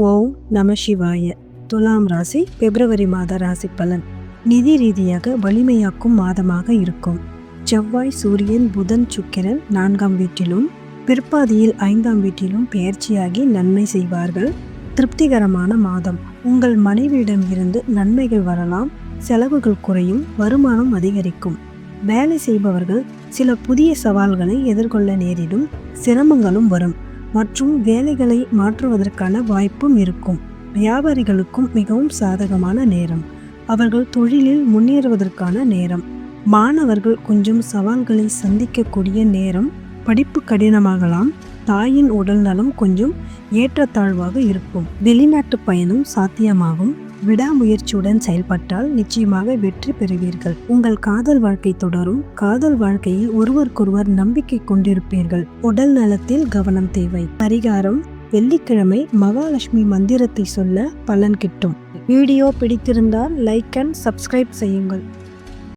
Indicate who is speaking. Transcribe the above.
Speaker 1: ஓம் நம சிவாய. துலாம் ராசி பிப்ரவரி மாத ராசி பலன். நிதி ரீதியாக வலிமையாக்கும் மாதமாக இருக்கும். செவ்வாய், சூரியன், புதன், சுக்கிரன் 4ஆம் வீட்டிலும் பிற்பாதியில் 5ஆம் வீட்டிலும் பெயர்ச்சியாகி நன்மை செய்வார்கள். திருப்திகரமான மாதம். உங்கள் மனைவியிடம் இருந்து நன்மைகள் வரலாம். செலவுகள் குறையும், வருமானம் அதிகரிக்கும். வேலை செய்பவர்கள் சில புதிய சவால்களை எதிர்கொள்ள நேரிடும். சிரமங்களும் வரும் மற்றும் வேலைகளை மாற்றுவதற்கான வாய்ப்பும் இருக்கும். வியாபாரிகளுக்கும் மிகவும் சாதகமான நேரம். அவர்கள் தொழிலில் முன்னேறுவதற்கான நேரம். மாணவர்கள் கொஞ்சம் சவால்களை சந்திக்கக்கூடிய நேரம். படிப்பு கடினமாகலாம். தாயின் உடல் நலம் கொஞ்சம் ஏற்றத்தாழ்வாக இருக்கும். வெளிநாட்டு பயணம் சாத்தியமாகும். விடாமுயற்சியுடன் செயல்பட்டால் நிச்சயமாக வெற்றி பெறுவீர்கள். உங்கள் காதல் வாழ்க்கை தொடரும். காதல் வாழ்க்கையில் ஒருவருக்கொருவர் நம்பிக்கை கொண்டிருப்பீர்கள். உடல் நலத்தில் கவனம் தேவை. பரிகாரம்: வெள்ளிக்கிழமை மகாலட்சுமி மந்திரத்தை சொல்ல பலன் கிட்டும். வீடியோ பிடித்திருந்தால் லைக் அண்ட் சப்ஸ்கிரைப் செய்யுங்கள்.